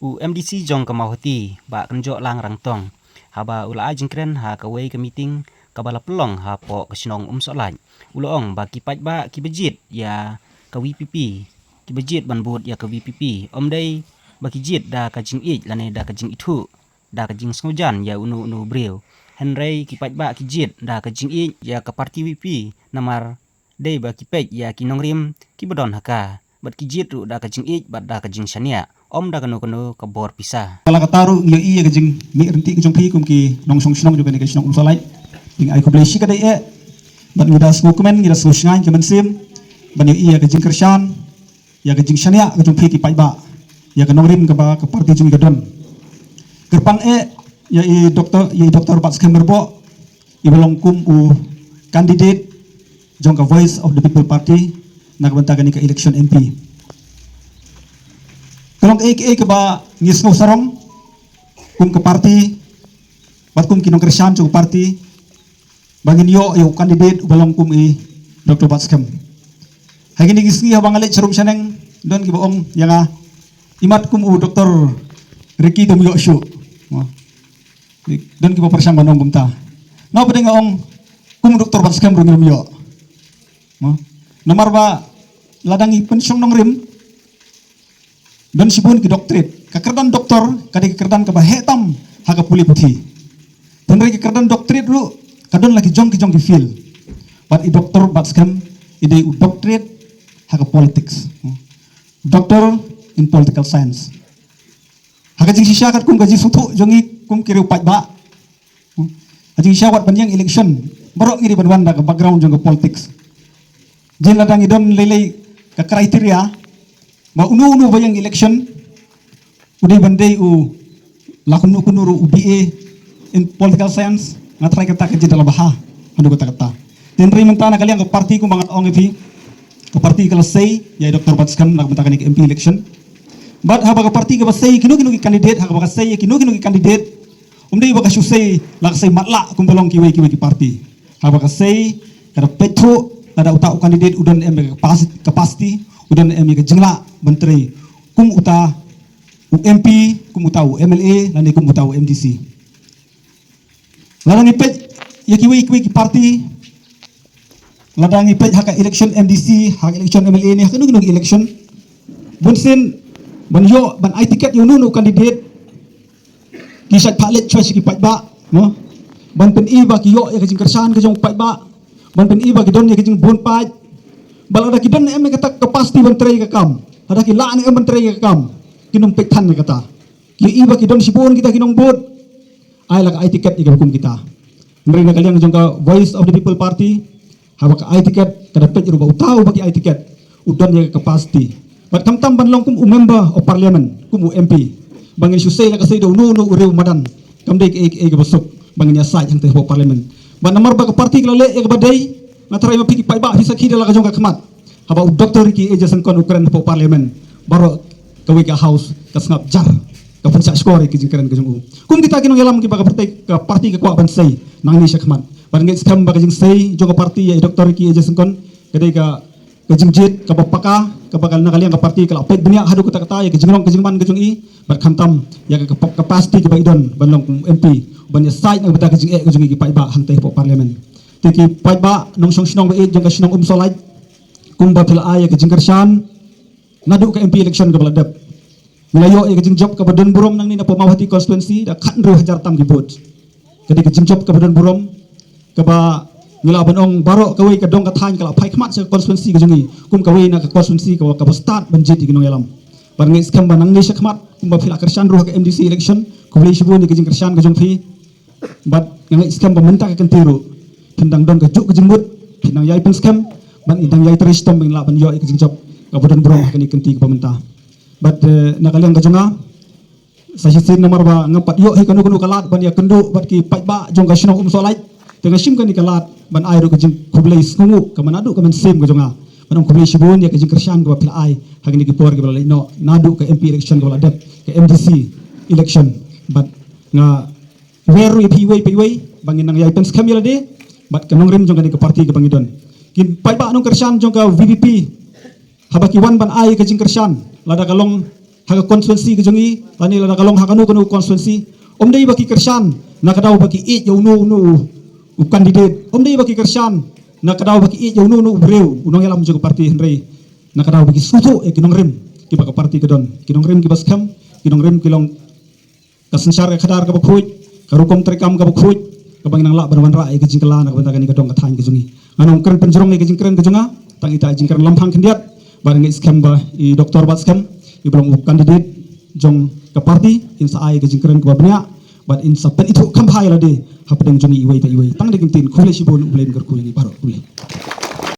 U MDC jong kamahoti ba kenjo lang rang tong haba ula ajeng kren ha kawai ke meeting kabala pelong ha po kesinong solan uloong ba kipat ba kibejit ya ke WPP kibejit ban bud ya ke WPP dai ba kijit da kajing ij lane da kajing itu da kajing snujan ya unu breu Henry kipat ba kijit da kajing ij ya ke parti WP namar dai ba kipet ya kinong rim kibedon haka bat kijit ru da kajing ij bat da kajing shania da kanu ke bor pisah. Kalau kataru ngi iya kajing mi renti kajong pi kum ki nong song sinong juga ni kajing nong salai ing ai kublesi kadai ban udah smokeman ngira slusngan kemen sim ban iya kajing kershan ya kajing shania kajong pi ki pai ba ya kanong rim ke ba ke parti jung gadon gerpang ya doktor Pat Skember bo i belong kum u candidate jong ka Voice of the People Party na kabentagan ni ka election MP. Kalau ke ba ngisno sarong kum ke parti bat kum kinong kersan cu parti bangin yo kandidat balong kum Dr. Batskem hagi ni gisni habang alit cerum saneng don ki boong yang imat kum Dr. Ricky Tumyo Shu don ki persang banong gumta no pede ngaong kum Dr. Batskem rungil yo nomor ba ladangi pensiong nong rim dan sibun ki doktrit kekerdan doktor kadi kekerdan ke bahetam haga puli putih dan dari kekerdan doktrit lu kadon lagi jong ki feel but i doktor Batskem ide u doktrit haga politics doctor in political science haga jing sisyakat kum gaji sutu jongi kum kiri upat ba jing syawat panjang election borok ngiri banwanda ke background jong ke politics jin ladang idon lele ke kriteria ba unu bayang election udah bandai lakun kunuru UBA in political science ngatrai kata kerja dalam bahah anu kata dan mentana kalian ke parti ku banget ong ke parti kalau say ya Dr. Batskem nak mentakan ke MP election but haba ke parti ke say kinu ki kandidat haba ke say kinu ki kandidat dai baka susay lak say matla kum belong ki parti haba ke say kada petro ada utak kandidat udan kapasiti udan ke jengla menteri kum uta MP kum uta MLA dan kum uta MDC ladang ipet ya kiwi ki parti ladang ipet hak election MDC hak election MLA ni hak nu election bunsin banyo ban ai tiket yo nu kandidat kisat palet choice ki pat ba no ban pen iba ki yo ya kajing kersan kajong pat ba ban pen iba ki don ya kajing bon pat bal ada kidan em kata kapasti menteri ke kam ada ki la ni menteri ke kam kinong pektan ni kata ki iba ki don sibon kita kinong bot ai lak ai tiket ika hukum kita meri na kalian jong Voice of the People Party haba ka ai tiket kada pet ruba utau bagi ai tiket udon ya kapasti bat tam ban long kum member of parliament kum MP bangin susay la kasay do no uriu madan kam dei ke besok bangin ya sai yang teh parliament ban nomor ba ka parti klale e badai natrai mapiki pai ba hisa kida la kajong kakmat haba doktor ki ejasan kon ukran po parliament baro kawi ka house kasngap jar ka pensa skor ki jingkran kajong kum kita kinong yalam ki baga parti ka kwa bansay nang ni sakmat ban ngi skam baga jing say jong parti ya doktor ki ejasan kon kadai ka kajingjit ka bapaka ka bakal na kalian ka parti ka apet dunia hadu kata ya kajinglong kajingman kajong bar khantam ya ka kapasti ki baidon banlong MP ban ya sai na bata kajing kajong ki pai ba hantay po parliament tiki pai ba nong song sinong ba jong ka sinong solai kum ba pila ay ka jingkershan nadu ka MP election ka baladap milayo ay ka jingjop ka badon burom nang ni na pamawati constituency da kan 2,000 tam gibot kadi ka jingjop ka badon burom ka ba ngila banong baro kawai ka dong ka than ka pai khmat sa constituency ka jongi kum kawai na ka constituency ka ka start banjit iginong yalam par ngi skam ba nang ni sa khmat kum ba pila kershan ruh ka MDC election ko beli shibun ka jingkershan ka jong phi bat ngi skam ba menta ka kentiru tendang dong kejuk kejembut tendang yai pen scam ban idang yai teris tom bang la ban yo ik jingjop ka bodan brom kani kenti ka pemerintah bat na kalian kajonga sa sisin nomor ba ngapat yo he kanu kalat ban ya kendu bat ki pai ba jong ka sinong solai tengah sim kan kalat ban ai ro ka jing kublai sngu ka manadu ka men sim kajonga ban kublai shibun ya ka jing kershan ka pila ai hagini ki por ka bala no nadu ka MP election ka bala dat ka MDC election bat nga weru piwai bangin nang yai pen scam yala de bat kanong rim jong ka parti ka bangidon kin pai ba nong kershan jong ka VVP habaki wan ban ai ka jing kershan lada kalong haga konstituensi kejongi tani la kalong hakanu kanu konstituensi omdei baki kersan nakadaw baki it yaw no kandidat omdei baki kersan nakadaw baki it yaw no breu unong yalam juga parti henry nakadaw baki suto kinong rem ki baka parti kedon kinong rem ki baskam kinong rem kilong kasensyar kadar ka bakhuj karukom trekam ka bakhuj kabang nang la barwan ra ke jingkala nak bentakan ni kedong kathan kejongi anong keren penjerong ke jingkeren kejonga tang ita jingkeren lampang kendiat barang skam ba i doktor baskam i belum kandidat jong ke parti insa ai ke jingkeren ke babnya but insa pen itu kampai la de hapdeng jongi iwai ta iwai tang de kintin khule sibon ulen garku ini parok ule